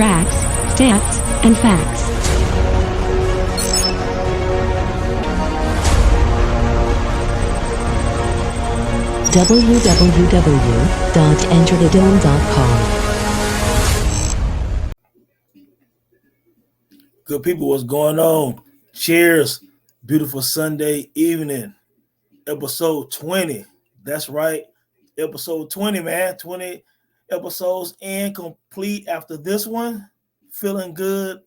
tracks, stats, and facts. www.enterthedome.com. Good people, what's going on? Cheers. Beautiful Sunday evening. Episode 20. That's right. Episode 20, man. 20 episodes in, complete after this one. Feeling good.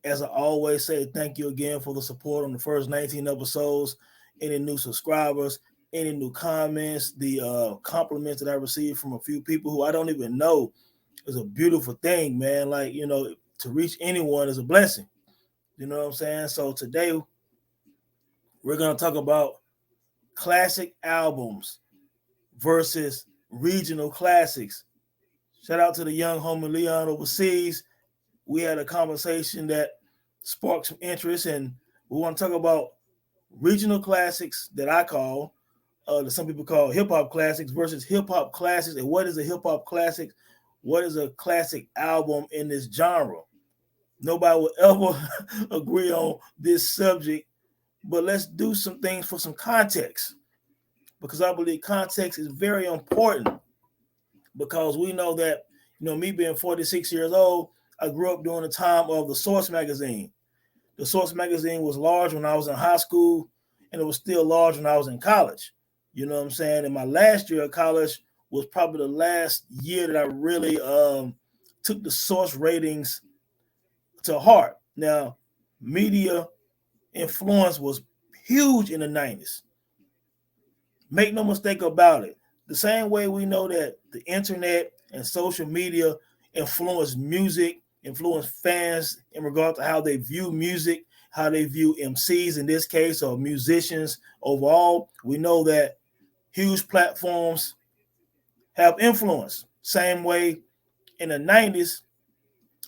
As I always say, thank you again for the support on the first 19 episodes. Any new subscribers, any new comments, the compliments that I received from a few people who I don't even know is a beautiful thing, man. Like, you know, to reach anyone is a blessing. You know what I'm saying? So today we're going to talk about classic albums versus regional classics. Shout out to the young homie Leon overseas. We had a conversation that sparked some interest, and we want to talk about regional classics that I call, that some people call hip-hop classics versus hip-hop classics. And what is a hip-hop classic? What is a classic album in this genre? Nobody will ever agree on this subject, but let's do some things for some context, because I believe context is very important, because we know that, you know, me being 46 years old, I grew up during the time of the Source magazine. The Source magazine was large when I was in high school, and it was still large when I was in college. You know what I'm saying? And my last year of college was probably the last year that I really took the Source ratings to heart. Now, media influence was huge in the 90s. Make no mistake about it. The same way we know that the internet and social media influence music, influence fans in regard to how they view music, how they view MCs in this case, or musicians overall. We know that huge platforms have influence. Same way in the 90s,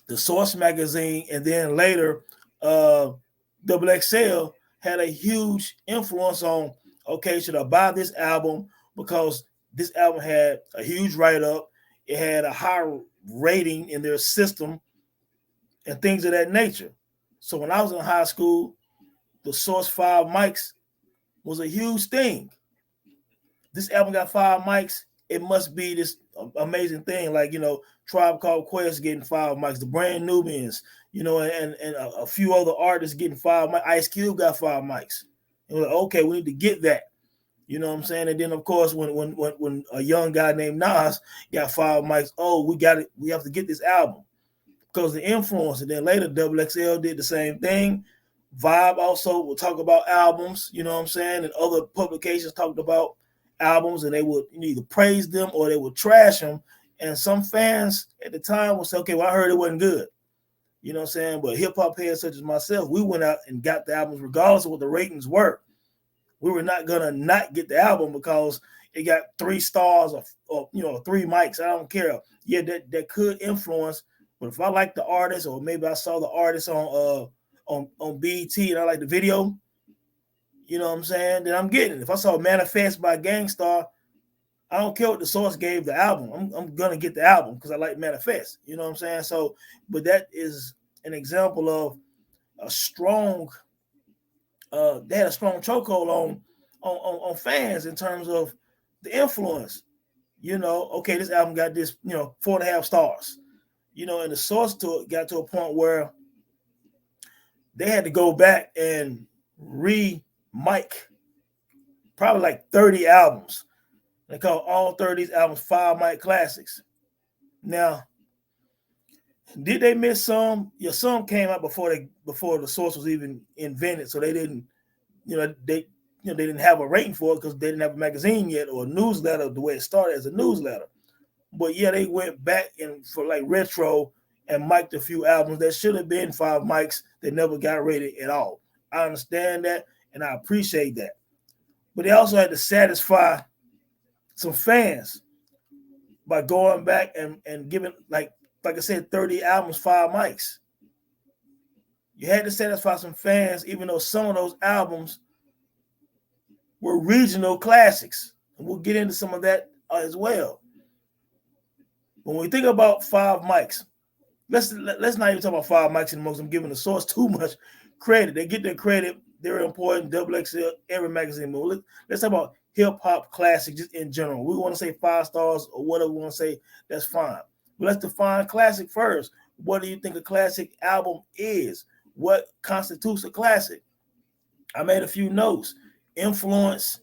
the Source magazine, and then later Double XL had a huge influence on, okay, should I buy this album? Because this album had a huge write-up. It had a high rating in their system and things of that nature. So when I was in high school, the Source 5 mics was a huge thing. This album got 5 mics. It must be this amazing thing. Like, you know, Tribe Called Quest getting 5 mics, the Brand Nubians, you know, and a few other artists getting 5 mics. Ice Cube got 5 mics. And we're like, okay, we need to get that. You know what I'm saying? And then, of course, when a young guy named Nas got 5 mics, oh, we got it. We have to get this album because the influence. And then later, Double XL did the same thing. Vibe also would talk about albums, you know what I'm saying? And other publications talked about albums, and they would either praise them or they would trash them. And some fans at the time would say, okay, well, I heard it wasn't good. You know what I'm saying? But hip-hop heads such as myself, we went out and got the albums regardless of what the ratings were. We were not gonna not get the album because it got 3 stars or you know, 3 mics. I don't care. Yeah, that could influence. But if I like the artist, or maybe I saw the artist on BET and I like the video, you know what I'm saying, then I'm getting it. If I saw Manifest by Gangstar, I don't care what the Source gave the album. I'm gonna get the album because I like Manifest. You know what I'm saying? So, but that is an example of a strong. They had a strong chokehold on fans in terms of the influence. You know, okay, this album got this, you know, 4.5 stars. You know, and the Source to it got to a point where they had to go back and re-mic probably like 30 albums. They call all 30 albums 5 mic classics. Now, did they miss some? Yeah, some came out before the Source was even invented, so they didn't, they didn't have a rating for it because they didn't have a magazine yet or a newsletter the way it started as a newsletter. But yeah, they went back and for like retro and mic'd a few albums that should have been 5 mics that never got rated at all. I understand that and I appreciate that. But they also had to satisfy some fans by going back and giving, like I said, 30 albums, 5 mics. You had to satisfy some fans, even though some of those albums were regional classics. And we'll get into some of that as well. When we think about 5 mics, let's not even talk about Five Mics and Smokes. I'm giving the source too much credit. They get their credit. They're important. Double XL, every magazine move. Let's talk about hip hop classic just in general. We want to say 5 stars or whatever we want to say. That's fine. But let's define classic first. What do you think a classic album is? What constitutes a classic? I made a few notes. Influence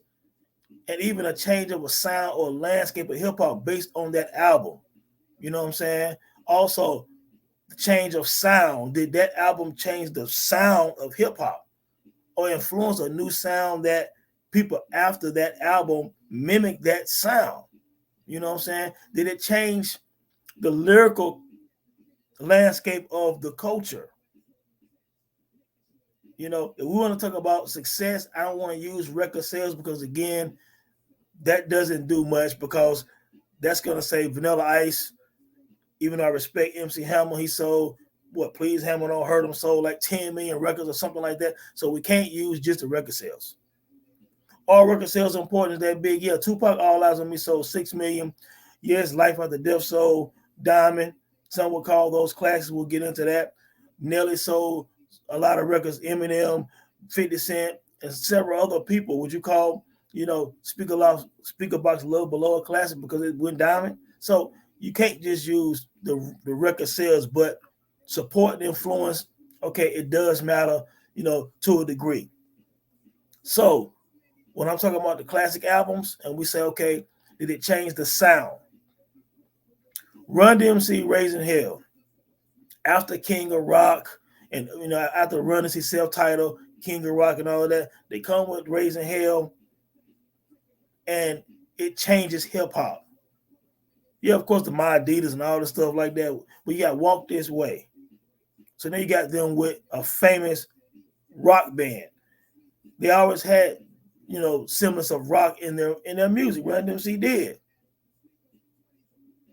and even a change of a sound or landscape of hip hop based on that album. You know what I'm saying? Also, the change of sound. Did that album change the sound of hip hop or influence a new sound that people after that album mimic that sound? You know what I'm saying? Did it change the lyrical landscape of the culture? You know, if we want to talk about success, I don't want to use record sales because, again, that doesn't do much because that's going to say Vanilla Ice. Even though I respect MC Hammer, he sold, Please Hammer Don't Hurt Him, sold like 10 million records or something like that. So we can't use just the record sales. All record sales are important, is that big? Yeah, Tupac All Eyes on Me sold 6 million. Yes, Life After Death sold Diamond. Some would call those classics. We'll get into that. Nelly sold a lot of records. Eminem, 50 Cent, and several other people. Would you call, Speaker Box Love Below a classic because it went diamond? So you can't just use the record sales, but support and influence, okay, it does matter, to a degree. So when I'm talking about the classic albums and we say, okay, did it change the sound? Run DMC, Raising Hell. After King of Rock and, after Run DMC self-titled, King of Rock and all of that, they come with Raising Hell and it changes hip-hop. Yeah, of course, the My Adidas and all the stuff like that. But you got Walk This Way. So now you got them with a famous rock band. They always had, semblance of rock in their music. Run DMC did.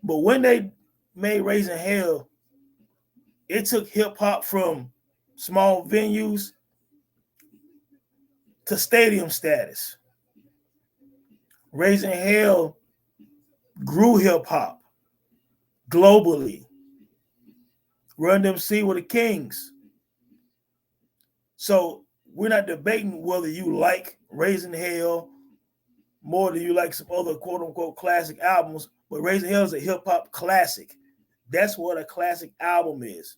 But when they made Raising Hell, it took hip hop from small venues to stadium status. Raising Hell grew hip hop globally. Run DMC were the kings. So we're not debating whether you like Raising Hell more than you like some other quote unquote classic albums, but Raising Hell is a hip hop classic. That's what a classic album is.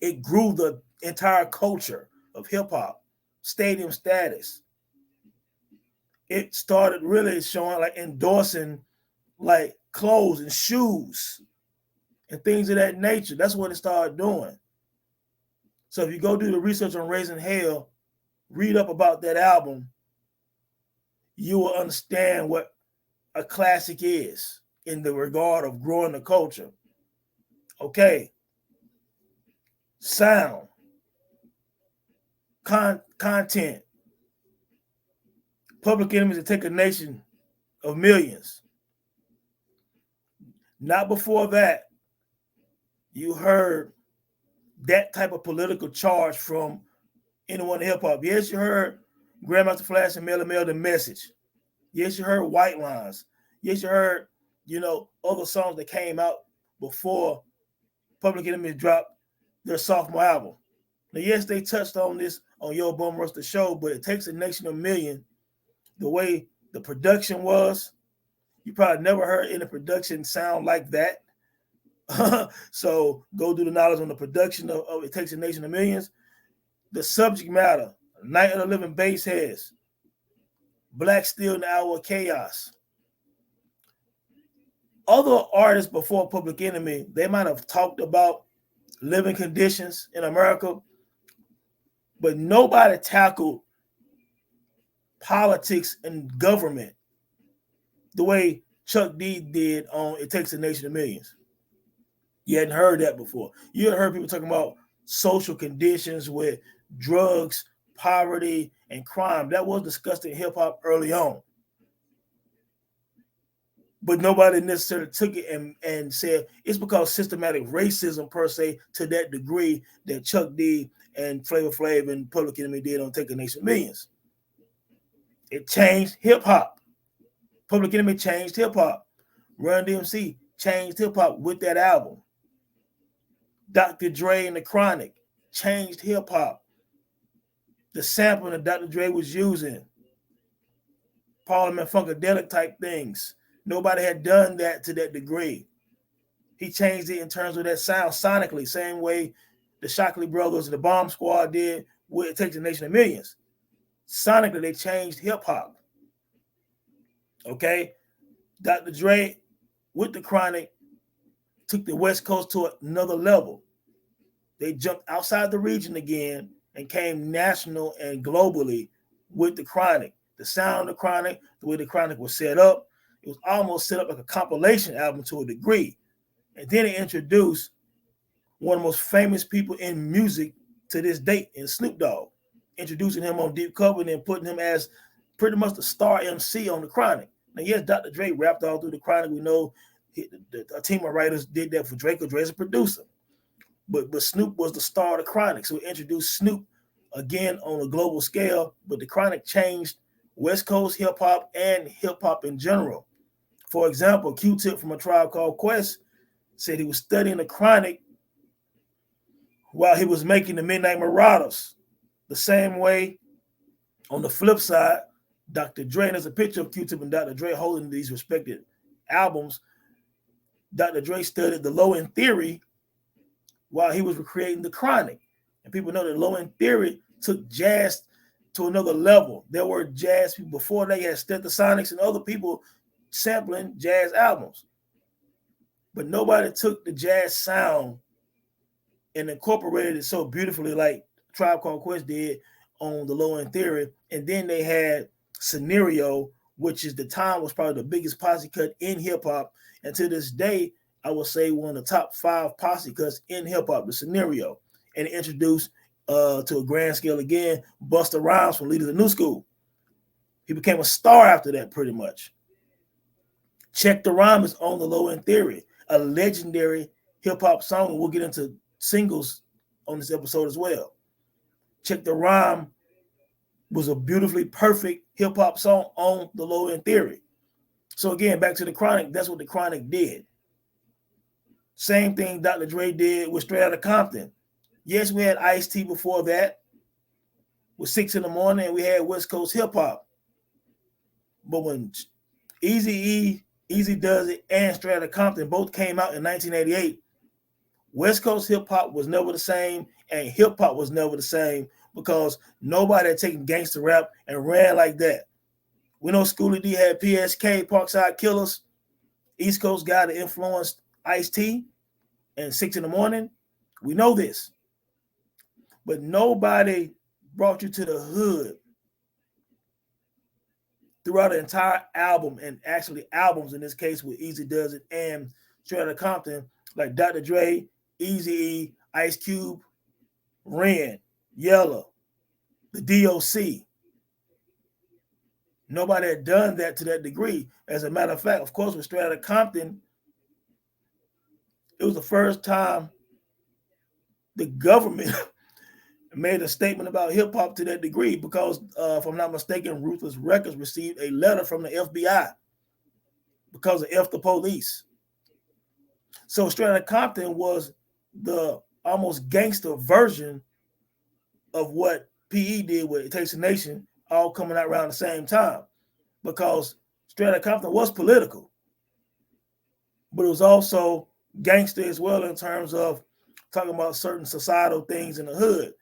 It grew the entire culture of hip hop, stadium status. It started really showing, like, endorsing, like, clothes and shoes and things of that nature. That's what it started doing. So if you go do the research on Raising Hell, read up about that album, you will understand what a classic is in the regard of growing the culture. Okay. Sound. Content. Public Enemy to Take a Nation of Millions. Not before that, you heard that type of political charge from anyone in hip hop. Yes, you heard Grandmaster Flash and Melle Mel, The Message. Yes, you heard White Lines. Yes, you heard, other songs that came out before Public Enemy dropped their sophomore album. Now, yes, they touched on this on Yo Bum Rush the Show, but It Takes a Nation of Million, the way the production was, you probably never heard any production sound like that. So go do the knowledge on the production of It Takes a Nation of Millions. The subject matter, Night of the Living Bassheads, Black Steel in the Hour of Chaos. Other artists before Public Enemy, they might have talked about living conditions in America, but nobody tackled politics and government the way Chuck D did on It Takes a Nation of Millions. You hadn't heard that before. You had heard people talking about social conditions with drugs, poverty, and crime. That was discussed in hip hop early on. But nobody necessarily took it and said it's because systematic racism per se to that degree that Chuck D and Flavor Flav and Public Enemy did on Take a Nation of Millions. It changed hip hop. Public Enemy changed hip hop. Run DMC changed hip hop with that album. Dr. Dre and the Chronic changed hip hop. The sampling that Dr. Dre was using, Parliament Funkadelic type things. Nobody had done that to that degree. He changed it in terms of that sound sonically, same way the Shockley Brothers and the Bomb Squad did with It Takes a Nation of Millions. Sonically, they changed hip hop. Okay? Dr. Dre with the Chronic took the West Coast to another level. They jumped outside the region again and came national and globally with the Chronic. The sound of the Chronic, the way the Chronic was set up, it was almost set up like a compilation album to a degree. And then it introduced one of the most famous people in music to this date in Snoop Dogg, introducing him on Deep Cover and then putting him as pretty much the star MC on the Chronic. Now, yes, Dr. Dre rapped all through the Chronic. We know a team of writers did that for Drake, because Dre's a producer. But Snoop was the star of the Chronic, so we introduced Snoop again on a global scale. But the Chronic changed West Coast hip hop and hip hop in general. For example, Q-Tip from A Tribe Called Quest said he was studying the Chronic while he was making the Midnight Marauders. The same way, on the flip side, Dr. Dre, and there's a picture of Q-Tip and Dr. Dre holding these respected albums. Dr. Dre studied the Low End Theory while he was recreating the Chronic. And people know that Low End Theory took jazz to another level. There were jazz people before they had Stetsasonics and other people sampling jazz albums. But nobody took the jazz sound and incorporated it so beautifully like Tribe Called Quest did on the Low End Theory. And then they had Scenario, which is the time was probably the biggest posse cut in hip hop. And to this day, I would say one of the top 5 posse cuts in hip hop, the Scenario. And it introduced to a grand scale again, Busta Rhymes from Leaders of New School. He became a star after that, pretty much. Check the Rhyme is on the Low End Theory, a legendary hip hop song. We'll get into singles on this episode as well. Check the Rhyme was a beautifully perfect hip hop song on the Low End Theory. So again, back to the Chronic, that's what the Chronic did. Same thing Dr. Dre did with Straight Outta Compton. Yes, we had Ice-T before that with 6 in the Morning, and we had West Coast hip hop. But when Eazy-E, Easy Does It, and Straight Outta Compton both came out in 1988, West Coast hip hop was never the same, and hip hop was never the same, because nobody had taken gangster rap and ran like that. We know Schoolie D had PSK, Parkside Killers, East Coast guy that influenced Ice-T and 6 in the Morning. We know this. But nobody brought you to the hood throughout the entire album, and actually albums in this case with Easy Does It and Straight Outta Compton, like Dr. Dre, Eazy-E, Ice Cube, Ren, Yella, the DOC. Nobody had done that to that degree. As a matter of fact, of course, with Straight Outta Compton, it was the first time the government made a statement about hip hop to that degree, because if I'm not mistaken, Ruthless Records received a letter from the FBI because of F the Police. So Straight Outta Compton was the almost gangster version of what PE did with It Takes a Nation, all coming out around the same time, because Straight Outta Compton was political, but it was also gangster as well in terms of talking about certain societal things in the hood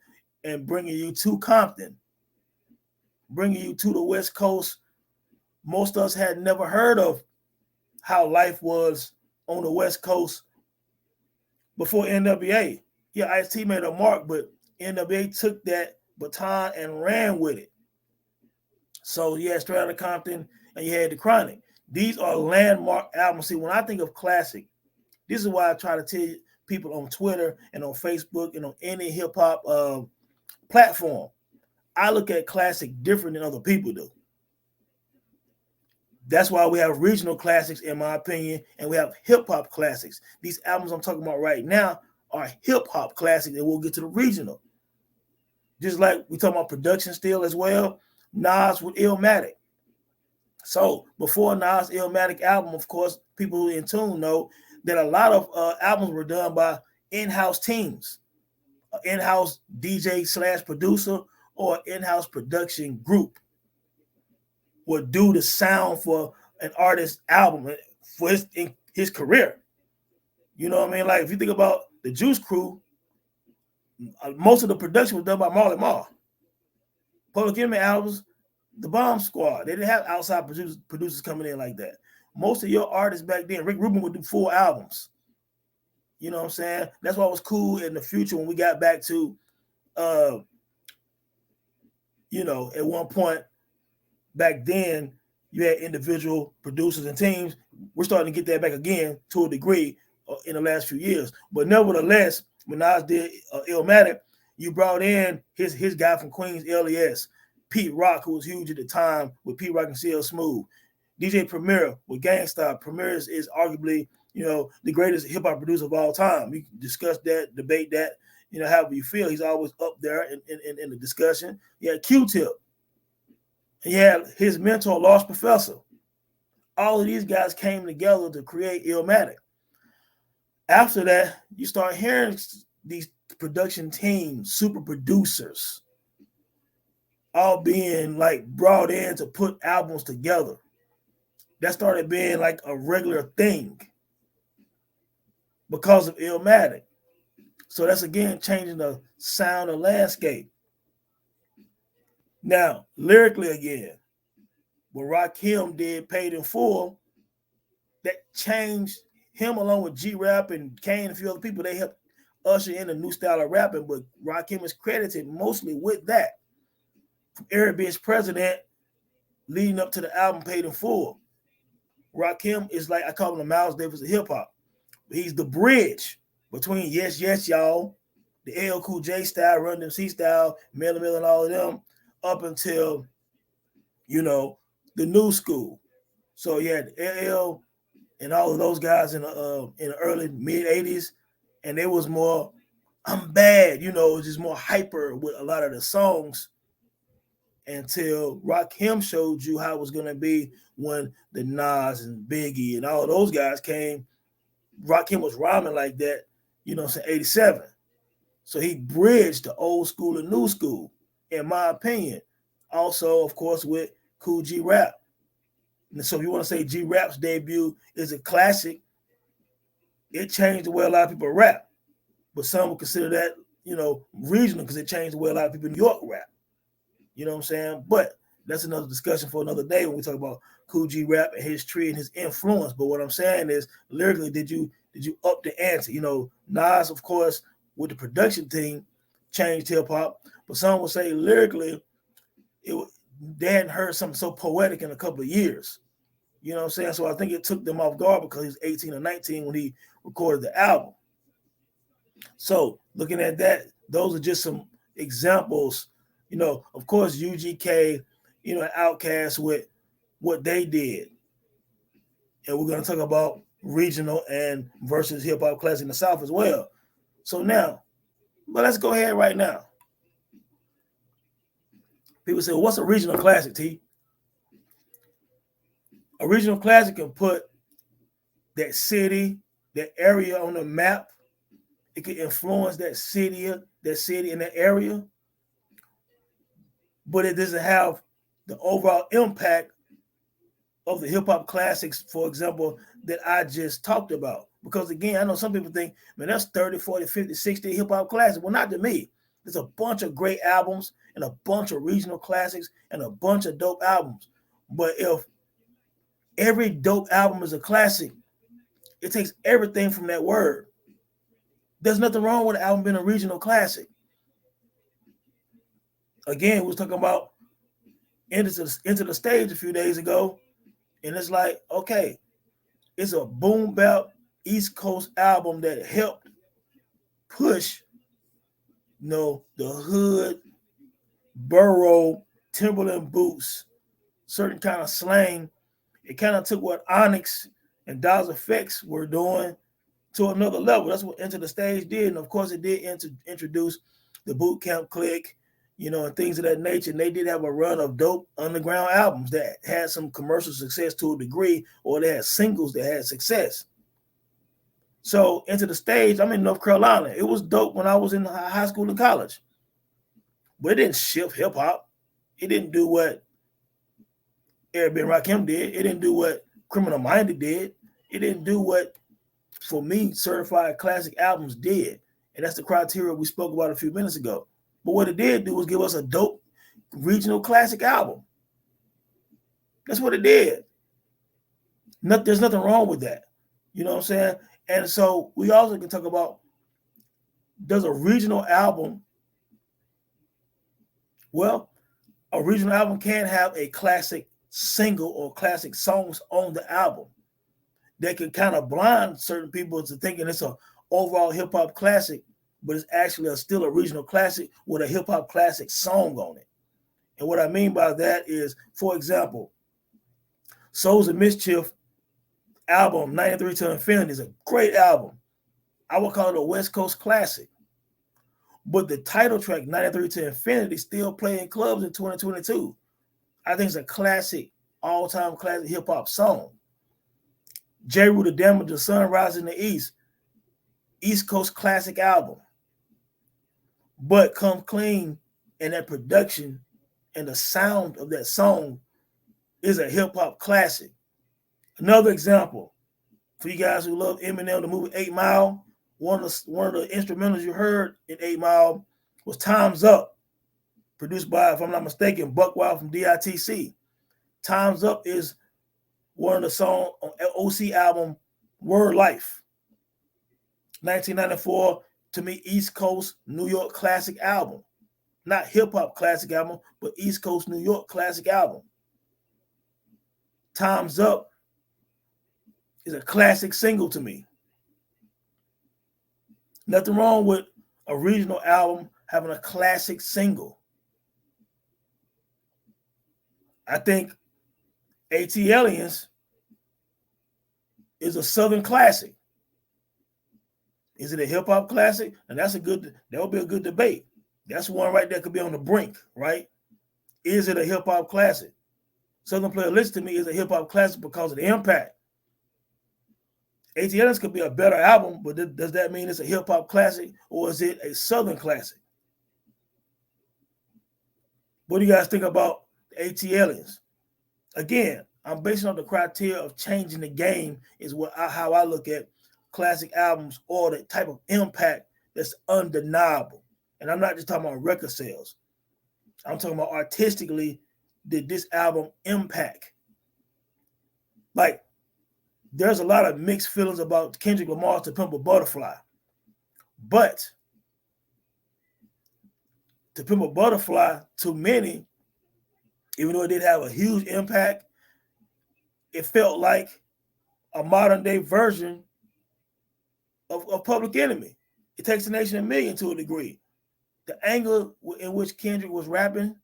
and bringing you to Compton, bringing you to the West Coast. Most of us had never heard of how life was on the West Coast before NWA. Yeah, Ice-T made a mark, but NWA took that baton and ran with it. So you had Straight Outta Compton and you had the Chronic. These are landmark albums. See, when I think of classic, this is why I try to tell people on Twitter and on Facebook and on any hip hop platform, I look at classic different than other people do. That's why we have regional classics, in my opinion, and we have hip hop classics. These albums I'm talking about right now are hip hop classics, and we'll get to the regional. Just like we talk about production still as well, Nas with Illmatic. So before Nas' Illmatic album, of course, people who are in tune know that a lot of albums were done by in-house teams, an in-house DJ / producer, or in-house production group would do the sound for an artist's album for his career. You know what I mean? Like if you think about the Juice Crew, most of the production was done by Marley Marl. Public Enemy albums, the Bomb Squad. They didn't have outside producers coming in like that. Most of your artists back then, Rick Rubin would do full albums. You know what I'm saying? That's why it was cool in the future when we got back to, at one point back then, you had individual producers and teams. We're starting to get that back again to a degree in the last few years. But nevertheless, when Nas did Illmatic, you brought in his guy from Queens, LES, Pete Rock, who was huge at the time with Pete Rock and CL Smooth, DJ Premier with Gang Starr. Premier is arguably, the greatest hip-hop producer of all time. We can discuss that, debate that, however you feel. He's always up there in the discussion. You had Q-Tip. And you had his mentor, Lost Professor. All of these guys came together to create Illmatic. After that, you start hearing these production teams, super producers, all being like brought in to put albums together. That started being like a regular thing because of Illmatic. So that's again changing the sound and landscape. Now, lyrically again, when Rakim did Paid in Full, that changed him along with G-Rap and Kane and a few other people. They helped usher in a new style of rapping, but Rakim is credited mostly with that. From Eric Bitch President leading up to the album Paid in Full. Rakim is like, I call him the Miles Davis of hip-hop. He's the bridge between Yes, Yes, Y'all, the LL Cool J style, Run DMC style, Miller and all of them, up until, the new school. So you had LL and all of those guys in the early mid-'80s, and it was more, I'm bad, it was just more hyper with a lot of the songs until Rakim showed you how it was going to be when the Nas and Biggie and all of those guys came. Rakim was rhyming like that, 87. So he bridged the old school and new school, in my opinion. Also, of course, with Cool G-Rap. And so if you want to say G-Rap's debut is a classic, it changed the way a lot of people rap. But some would consider that, regional because it changed the way a lot of people in New York rap. You know what I'm saying? But that's another discussion for another day when we talk about Cool G-Rap and his tree and his influence. But what I'm saying is, lyrically, did you up the ante? Nas, of course, with the production team, changed hip-hop. But some would say lyrically, they hadn't heard something so poetic in a couple of years. You know what I'm saying? So I think it took them off guard because he was 18 or 19 when he recorded the album. So looking at that, those are just some examples. Of course, UGK, Outkast with what they did. And we're going to talk about regional and versus hip-hop classic in the South as well. So now, but let's go ahead right now. People say, well, what's a regional classic, T? A regional classic can put that city, that area on the map. It can influence that city and that area. But it doesn't have the overall impact of the hip-hop classics, for example, that I just talked about. Because, again, I know some people think, man, that's 30, 40, 50, 60 hip-hop classics. Well, not to me. There's a bunch of great albums and a bunch of regional classics and a bunch of dope albums. But if every dope album is a classic, it takes everything from that word. There's nothing wrong with an album being a regional classic. Again, we was talking about Into the Stage a few days ago, and it's like, okay, it's a boom bap East Coast album that helped push, the hood, borough, Timberland boots, certain kind of slang. It kind of took what Onyx and Daz Effects were doing to another level. That's what Into the Stage did. And of course, it did introduce the Boot Camp Clique, and things of that nature. And they did have a run of dope underground albums that had some commercial success to a degree, or they had singles that had success. So Into the Stage, I'm in North Carolina. It was dope when I was in high school and college. But it didn't shift hip hop. It didn't do what Eric B. Rakim did. It didn't do what Criminal Minded did. It didn't do what, for me, certified classic albums did. And that's the criteria we spoke about a few minutes ago. But what it did do was give us a dope regional classic album. That's what it did. There's nothing wrong with that. You know what I'm saying? And so we also can talk about, does a regional album, well, a regional album can have a classic single or classic songs on the album that can kind of blind certain people to thinking it's an overall hip hop classic, but it's actually still a regional classic with a hip hop classic song on it. And what I mean by that is, for example, Souls of Mischief album 93 to Infinity is a great album. I would call it a West Coast classic. But the title track 93 to Infinity still playing clubs in 2022. I think it's a classic, all-time classic hip-hop song. J. Rue the Damage, The Sun Rises in the East Coast classic album. But Come Clean and that production and the sound of that song is a hip-hop classic. Another example, for you guys who love Eminem, the movie 8 Mile, one of the instrumentals you heard in 8 Mile was Time's Up, produced by, if I'm not mistaken, Buck Wild from DITC. Time's Up is one of the songs on OC album Word Life. 1994, to me, East Coast, New York classic album. Not hip-hop classic album, but East Coast, New York classic album. Time's Up is a classic single to me. Nothing wrong with a regional album having a classic single. I think AT Aliens is a Southern classic. Is it a hip hop classic? And that would be a good debate. That's one right there could be on the brink, right? Is it a hip hop classic? Southern Player List to me is a hip hop classic because of the impact. AT Aliens could be a better album, but does that mean it's a hip hop classic or is it a Southern classic? What do you guys think about AT Aliens? Again, I'm basing on the criteria of changing the game is how I look at classic albums or the type of impact that's undeniable. And I'm not just talking about record sales. I'm talking about artistically, did this album impact? Like, there's a lot of mixed feelings about Kendrick Lamar's To Pimp a Butterfly. But To Pimp a Butterfly, to many, even though it did have a huge impact, it felt like a modern day version of Public Enemy. It Takes a Nation of Million to a degree. The angle in which Kendrick was rapping,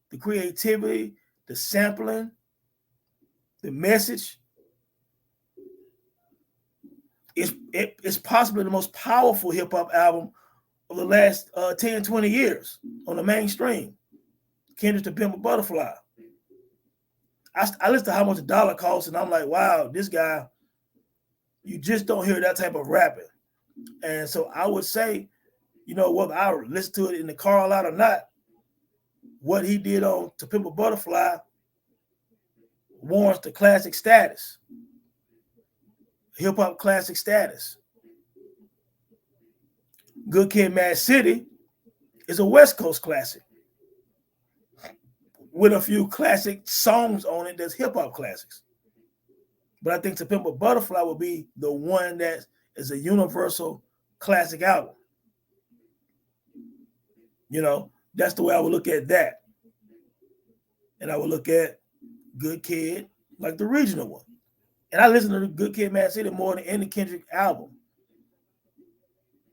the creativity, the sampling, the message, it's possibly the most powerful hip-hop album of the last 10, 20 years on the mainstream. Kendrick To Pimp a Butterfly. I listened to how much a dollar costs, and I'm like, wow, this guy, you just don't hear that type of rapping. And so I would say, whether I listen to it in the car a lot or not, what he did on To Pimp a Butterfly warrants the classic status, hip-hop classic status. Good Kid, Mad City is a West Coast classic with a few classic songs on it that's hip-hop classics. But I think To Pimp a Butterfly will be the one that is a universal classic album. That's the way I would look at that. And I would look at Good Kid like the regional one. And I listen to the Good Kid, Mad City more than any Kendrick album.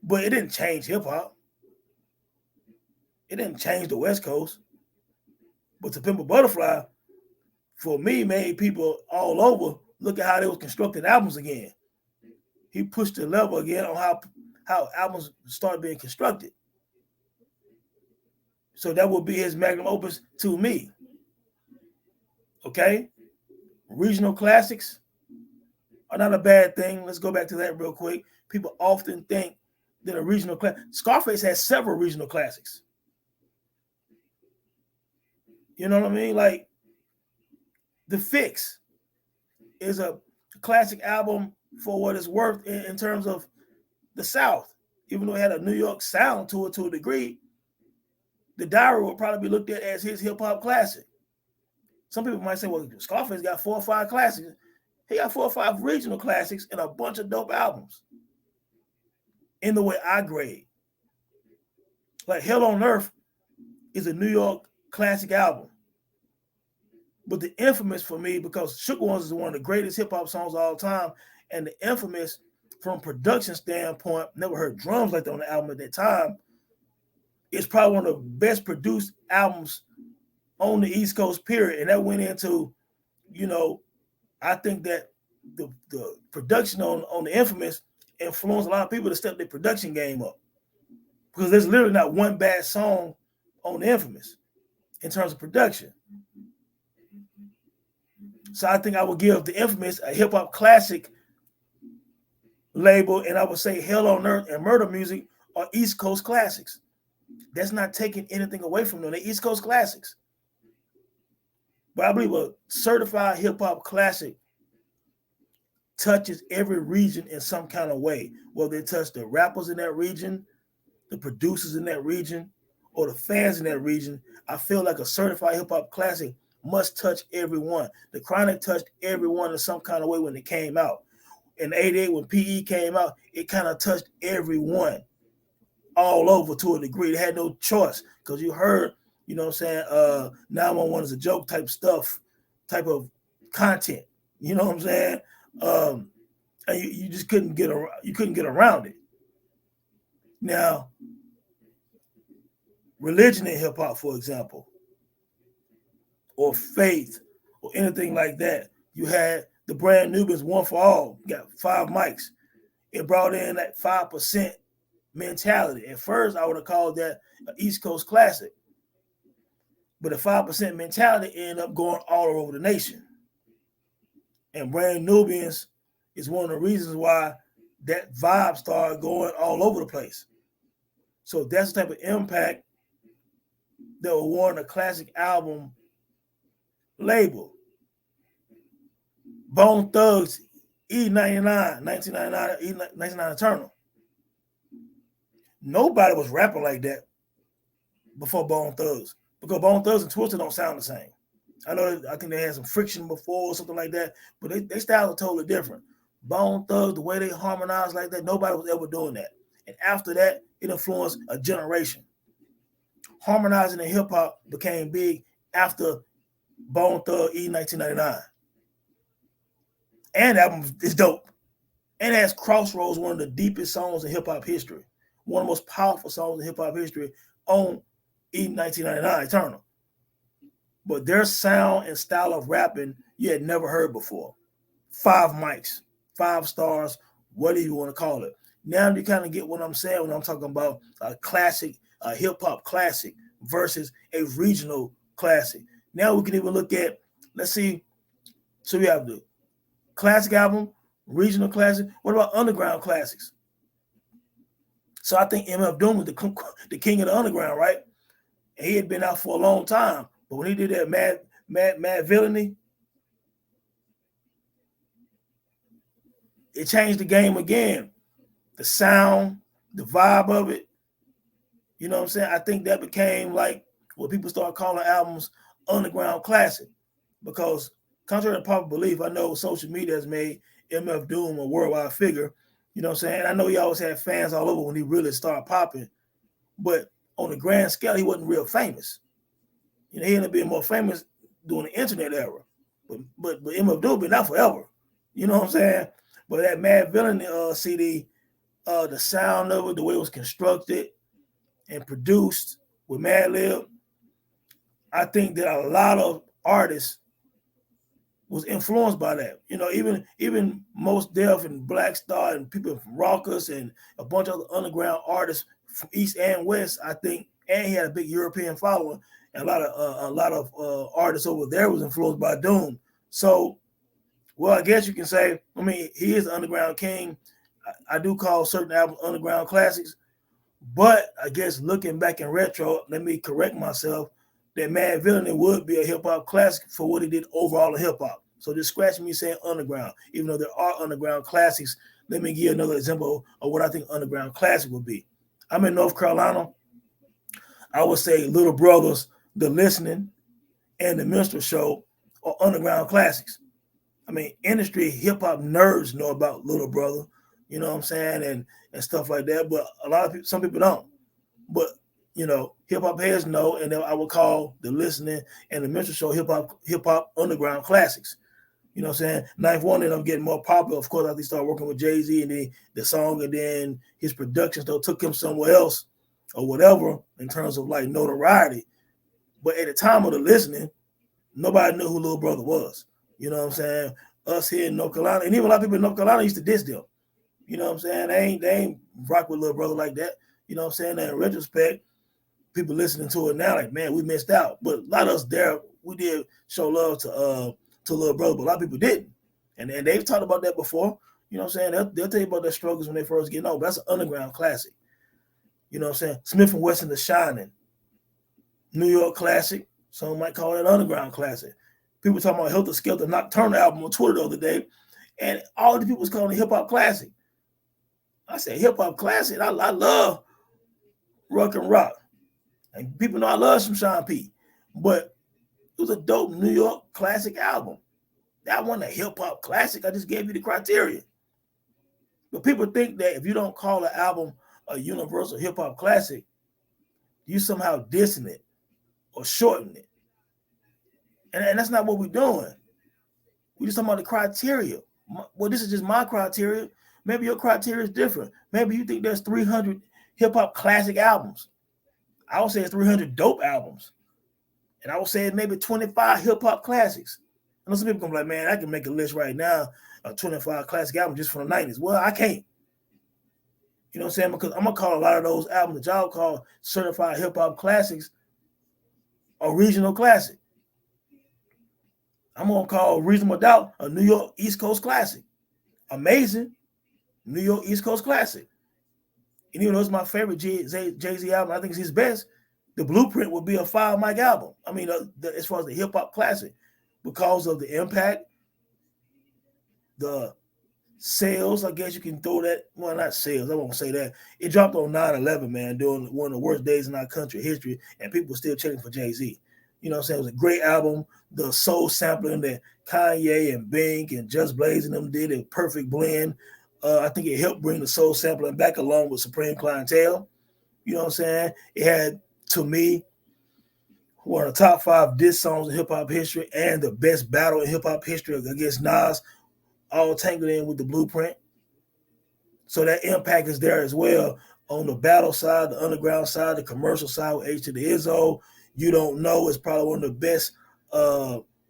But it didn't change hip-hop. It didn't change the West Coast. But To Pimp a Butterfly, for me, made people all over look at how they was constructing albums again. He pushed the level again on how albums started being constructed. So that would be his magnum opus to me. Okay? Regional classics, are not a bad thing. Let's go back to that real quick. People often think that a regional class, Scarface has several regional classics. You know what I mean? Like The Fix is a classic album for what it's worth in terms of the South. Even though it had a New York sound to it to a degree, The Diary will probably be looked at as his hip hop classic. Some people might say, well, Scarface got 4 or 5 classics. He got 4 or 5 regional classics and a bunch of dope albums. In the way I grade. Like Hell on Earth is a New York classic album. But the Infamous for me, because Sugar Ones is one of the greatest hip hop songs of all time, and the Infamous, from production standpoint, never heard drums like that on the album at that time. It's probably one of the best produced albums on the East Coast, period. And that went into, I think that the production on the Infamous influenced a lot of people to step their production game up. Because there's literally not one bad song on the Infamous in terms of production. So I think I would give the Infamous a hip-hop classic label, and I would say Hell on Earth and Murder Music are East Coast classics. That's not taking anything away from them. They're East Coast classics. But I believe a certified hip-hop classic touches every region in some kind of way, whether it touches the rappers in that region, the producers in that region, or the fans in that region. I feel like a certified hip-hop classic must touch everyone. The Chronic touched everyone in some kind of way when it came out. In '88, when PE came out, it kind of touched everyone all over to a degree. They had no choice because you heard, 911 is a joke type stuff, type of content. You know what I'm saying? And you just couldn't get around. You couldn't get around it. Now, religion in hip hop, for example, or faith, or anything like that. You had the Brand Nubians, One for All, got 5 mics. It brought in that 5% mentality. At first, I would have called that an East Coast classic. But the 5% mentality ended up going all over the nation. And Brand Nubians is one of the reasons why that vibe started going all over the place. So that's the type of impact that will warrant a classic album label. Bone Thugs, E99, 1999, E99 Eternal. Nobody was rapping like that before Bone Thugs, because Bone Thugs and Twister don't sound the same. I think they had some friction before or something like that, but they styles are totally different. Bone Thugs, the way they harmonize like that, nobody was ever doing that. And after that, it influenced a generation. Harmonizing in hip hop became big after Bone Thug E1999. And that album is dope. And it has Crossroads, one of the deepest songs in hip hop history, one of the most powerful songs in hip hop history on E1999 Eternal. But their sound and style of rapping you had never heard before. 5 mics, 5 stars, whatever you want to call it. Now you kind of get what I'm saying when I'm talking about a classic, a hip hop classic versus a regional classic. Now we can even look at, let's see, so we have the classic album, regional classic. What about underground classics? So I think MF Doom was the king of the underground, right? And he had been out for a long time. But when he did that Mad Villainy, it changed the game again. The sound, the vibe of it. You know what I'm saying? I think that became like what people start calling albums underground classic. Because contrary to popular belief, I know social media has made MF Doom a worldwide figure. You know what I'm saying? And I know he always had fans all over when he really started popping. But on the grand scale, he wasn't real famous. He ended up being more famous during the internet era. But MF Doom been out forever. You know what I'm saying? But that Mad Villain CD, the sound of it, the way it was constructed and produced with Madlib, I think that a lot of artists was influenced by that. Even Mos Def and Black Star and people from Rockers and a bunch of other underground artists from East and West, I think, and he had a big European following. And a lot of artists over there was influenced by Doom. So Well, I guess you can say, I mean, he is the underground king. I do call certain albums underground classics, but I guess looking back in retro, let me correct myself, that Mad Villainy would be a hip hop classic for what he did overall in hip hop. So just scratch me saying underground, even though there are underground classics. Let me give you another example of what I think underground classic would be. I'm in North Carolina. I would say Little Brothers, The Listening, and The Minstrel Show are underground classics. I mean, industry hip hop nerds know about Little Brother, you know what I'm saying, and stuff like that. But a lot of people, some people don't. But hip hop heads know, and I would call The Listening and The Minstrel Show hip hop underground classics. You know what I'm saying? Ninth One ended up getting more popular, of course, after he started working with Jay-Z and the song, and then his production still took him somewhere else or whatever in terms of like notoriety. But at the time of The Listening, nobody knew who Little Brother was. You know what I'm saying? Us here in North Carolina, and even a lot of people in North Carolina used to diss them. You know what I'm saying? They ain't rock with Little Brother like that. You know what I'm saying? And in retrospect, people listening to it now, like, man, we missed out. But a lot of us there, we did show love to Little Brother, but a lot of people didn't. And they've talked about that before. You know what I'm saying? They'll tell you about their struggles when they first get on. But that's an underground classic. You know what I'm saying? Smith & Wesson, The Shining, New York classic. Some might call it an underground classic. People talking about Helter Skelter Nocturnal album on Twitter the other day, and all the people was calling it hip hop classic. I said hip hop classic. I love Ruck and Rock, and people know I love some Sean P. But it was a dope New York classic album. That wasn't a hip hop classic. I just gave you the criteria. But people think that if you don't call an album a universal hip hop classic, you somehow dissing it or shorten it. And that's not what we're doing. We're just talking about the criteria. Well, this is just my criteria. Maybe your criteria is different. Maybe you think there's 300 hip-hop classic albums. I would say it's 300 dope albums. And I would say it's maybe 25 hip-hop classics. I know some people can be like, man, I can make a list right now of 25 classic albums just from the 90s. Well, I can't. You know what I'm saying? Because I'm going to call a lot of those albums that y'all call certified hip-hop classics a regional classic. I'm going to call Reasonable Doubt a New York East Coast classic. Amazing. New York East Coast classic. And even though it's my favorite Jay-Z album, I think it's his best, The Blueprint would be a 5-mic album. I mean, as far as the hip-hop classic, because of the impact, the sales, I guess you can throw that, well, not sales, I won't say that. It dropped on 9/11, man, during one of the worst days in our country history, and people were still checking for Jay-Z. You know what I'm saying? It was a great album. The soul sampling that Kanye and Bink and Just Blaze and them did, a perfect blend. I think it helped bring the soul sampling back along with Supreme Clientele. You know what I'm saying? It had, to me, one of the top 5 diss songs in hip-hop history and the best battle in hip-hop history against Nas, all tangled in with The Blueprint. So that impact is there as well on the battle side, the underground side, the commercial side with H to the Izzo. You Don't Know is probably one of the best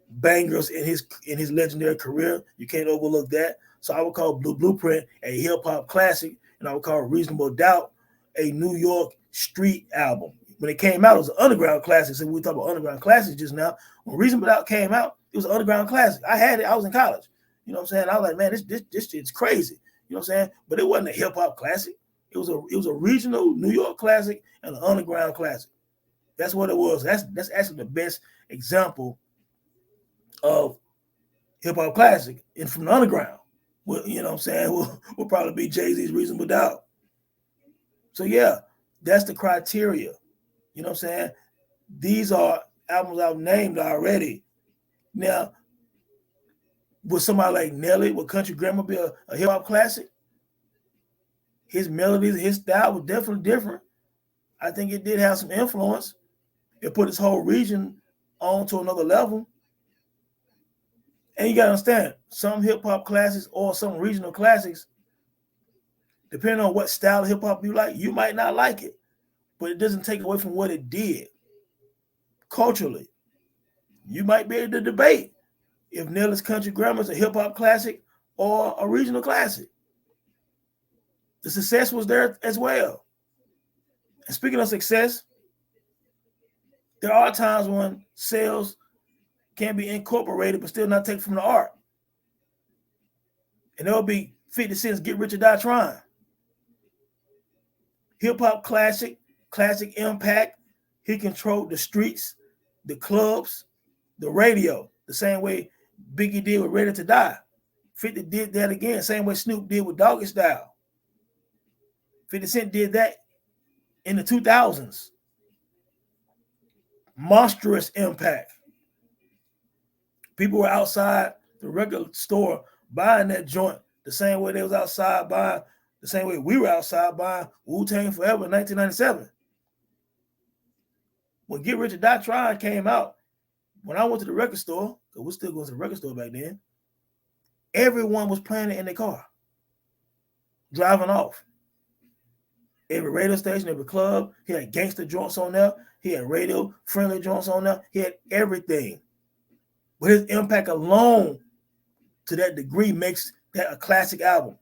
bangers in his legendary career. You can't overlook that. So I would call Blueprint a hip-hop classic, and I would call Reasonable Doubt a New York street album. When it came out, it was an underground classic. So we talk about underground classics just now. When Reasonable Doubt came out, it was an underground classic. I had it. I was in college. You know what I'm saying? I was like, man, this shit's crazy. You know what I'm saying? But it wasn't a hip-hop classic. It was a regional New York classic and an underground classic. That's what it was. That's actually the best example of hip-hop classic and from the underground. Well, you know what I'm saying? Will probably be Jay-Z's Reasonable Doubt. So yeah, that's the criteria. You know what I'm saying? These are albums I've named already. Now, would somebody like Nelly, would Country Grammar be a hip-hop classic? His melodies, his style was definitely different. I think it did have some influence. It put his whole region on to another level. And you got to understand, some hip-hop classics or some regional classics, depending on what style of hip-hop you like, you might not like it. But it doesn't take away from what it did culturally. You might be able to debate if Nelly's Country Grammar is a hip-hop classic or a regional classic. The success was there as well. And speaking of success, there are times when sales can be incorporated but still not taken from the art. and there'll be 50 Cent's Get Rich or Die Trying. Hip hop classic impact. He controlled the streets, the clubs, the radio, the same way Biggie did with Ready to Die. 50 did that again, same way Snoop did with Doggy Style. 50 Cent did that in the 2000s. Monstrous impact. People were outside the record store buying that joint the same way they was outside buying, the same way we were outside buying Wu-Tang Forever in 1997. When Get Rich or Die Trying came out, when I went to the record store, because we're still going to the record store back then, everyone was playing it in their car, driving off. Every radio station, every club, he had gangster joints on there. He had radio-friendly joints on there. He had everything. But his impact alone to that degree makes that a classic album.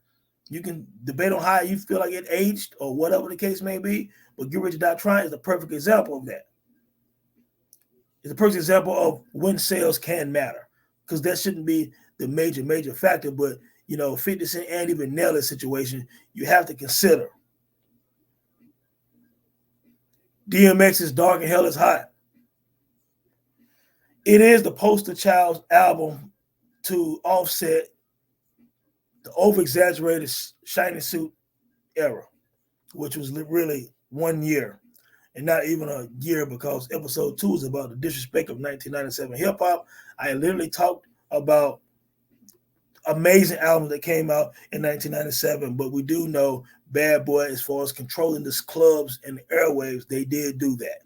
You can debate on how you feel like it aged or whatever the case may be, but Get Rich or Die Trying is a perfect example of that. It's a perfect example of when sales can matter, because that shouldn't be the major factor. But, 50 Cent and even Nelly's situation, you have to consider. DMX's Dark and Hell is Hot. It is the poster child's album to offset the over-exaggerated shiny suit era, which was really 1 year and not even a year, because episode 2 is about the disrespect of 1997 hip-hop. I literally talked about amazing albums that came out in 1997, but we do know Bad Boy, as far as controlling the clubs and the airwaves, they did do that.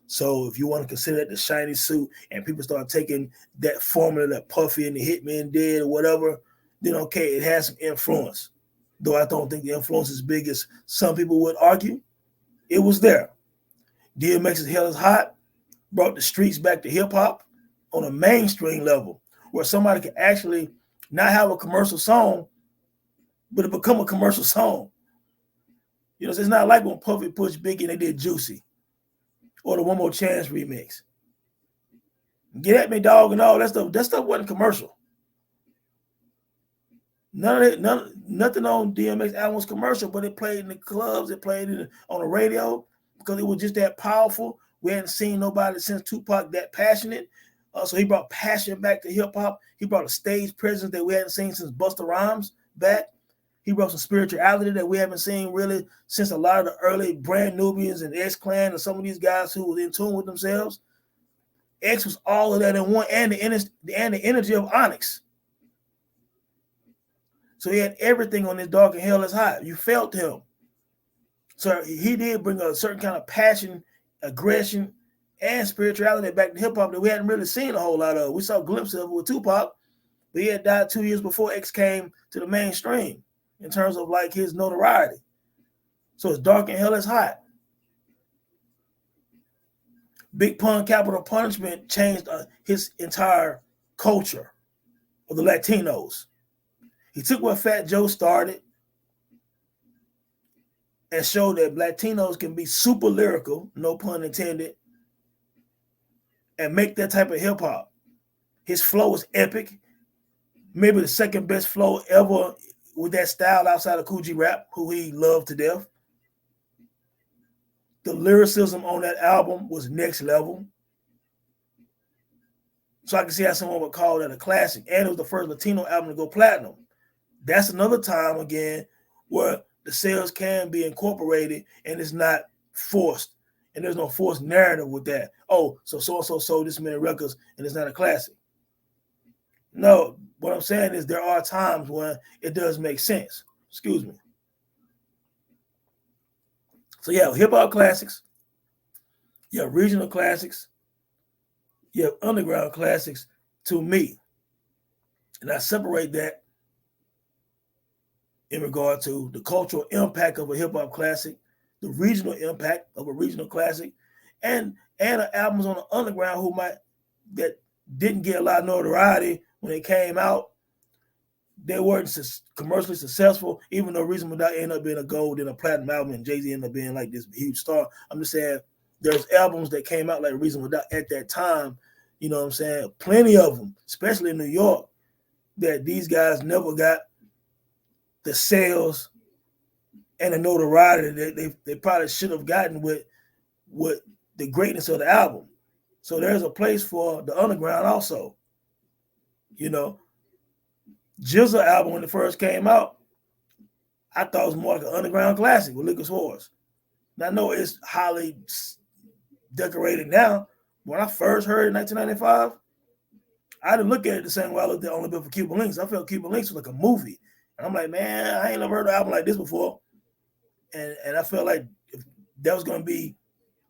So if you want to consider that the shiny suit and people start taking that formula that Puffy and the Hitmen did or whatever, then okay, it has some influence. Though I don't think the influence is big as some people would argue, it was there. DMX's Hell is Hot brought the streets back to hip-hop on a mainstream level, where somebody could actually not have a commercial song, but it become a commercial song. It's not like when Puffy pushed Biggie and they did Juicy or the One More Chance remix. Get at me, dog, and all that stuff. That stuff wasn't commercial. Nothing on DMX album was commercial, but it played in the clubs, it played on the radio, because it was just that powerful. We hadn't seen nobody since Tupac that passionate. So he brought passion back to hip-hop. He brought a stage presence that we hadn't seen since Busta Rhymes back. He brought some spirituality that we haven't seen really since a lot of the early Brand Nubians and X-Clan and some of these guys who were in tune with themselves. X was all of that in one, and the energy of Onyx. So he had everything on his Dark and Hell is Hot. You felt him. So he did bring a certain kind of passion, aggression, and spirituality back to hip-hop that we hadn't really seen a whole lot of. We saw glimpses of it with Tupac, but he had died 2 years before X came to the mainstream in terms of like his notoriety. So it's Dark and Hell is Hot. Big Pun Capital Punishment changed his entire culture of the Latinos. He took what Fat Joe started and showed that Latinos can be super lyrical, no pun intended, and make that type of hip hop. His flow is epic, maybe the second best flow ever with that style outside of Coogee Rap, who he loved to death. The lyricism on that album was next level. So I can see how someone would call that a classic. And it was the first Latino album to go platinum. That's another time, again, where the sales can be incorporated and it's not forced. And there's no forced narrative with that. Oh, so-and-so sold this many records and it's not a classic. No, what I'm saying is there are times when it does make sense. Excuse me. So you have hip-hop classics. You have regional classics. You have underground classics to me. And I separate that in regard to the cultural impact of a hip-hop classic, the regional impact of a regional classic, and albums on the underground that didn't get a lot of notoriety when they came out. They weren't commercially successful, even though Reasonable Doubt ended up being a gold and a platinum album, and Jay-Z ended up being like this huge star. I'm just saying there's albums that came out like Reasonable Doubt at that time, you know what I'm saying? Plenty of them, especially in New York, that these guys never got the sales and the notoriety that they probably should have gotten with the greatness of the album. So there's a place for the underground also. You know, GZA album when it first came out, I thought it was more like an underground classic with Liquor Swords. Now I know it's highly decorated now. When I first heard it in 1995, I didn't look at it the same way I looked at Only Built for Cuban Links. I felt Cuban Links was like a movie. And I'm like, man, I ain't never heard an album like this before. And I felt like that was going to be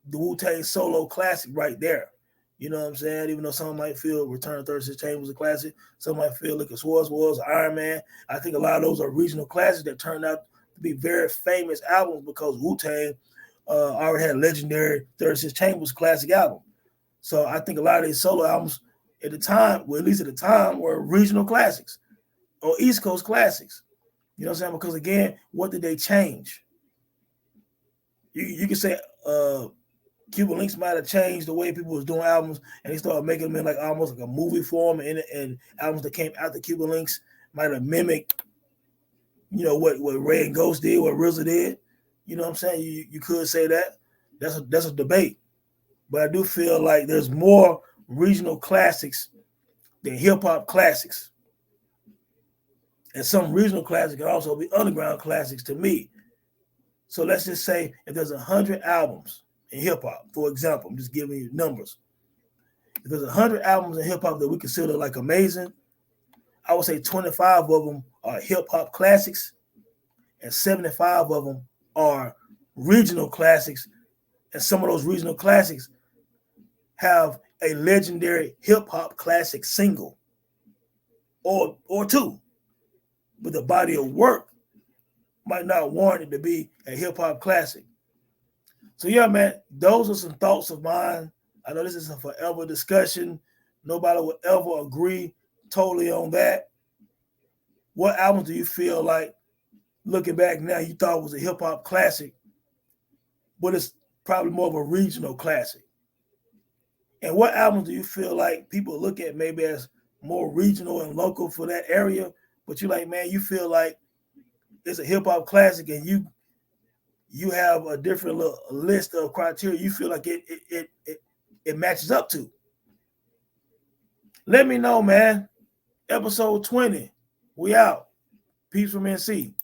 the Wu-Tang solo classic right there. You know what I'm saying? Even though some might feel Return of 36 Chambers was a classic, some might feel Liquor Swords was, Iron Man. I think a lot of those are regional classics that turned out to be very famous albums because Wu-Tang already had a legendary 36 Chambers classic album. So I think a lot of these solo albums at the time, well, at least at the time, were regional classics or East Coast classics. You know what I'm saying? Because again, what did they change? You could say Cuban Links might have changed the way people was doing albums, and they started making them in like almost like a movie form, and albums that came after Cuban Links might have mimicked, you know, what Ray and Ghost did, what RZA did. You know what I'm saying? You could say that. That's a debate. But I do feel like there's more regional classics than hip-hop classics. And some regional classics can also be underground classics to me. So let's just say if there's 100 albums in hip-hop, for example, I'm just giving you numbers. If there's 100 albums in hip-hop that we consider like amazing, I would say 25 of them are hip-hop classics and 75 of them are regional classics. And some of those regional classics have a legendary hip-hop classic single or two. But the body of work might not warrant it to be a hip-hop classic. So yeah, man, those are some thoughts of mine. I know this is a forever discussion. Nobody will ever agree totally on that. What albums do you feel like, looking back now, you thought was a hip-hop classic, but it's probably more of a regional classic? And what albums do you feel like people look at maybe as more regional and local for that area, but you're like, man, you feel like it's a hip-hop classic and you have a different list of criteria you feel like it matches up to? Let me know, man. Episode 20. We out. Peace from NC.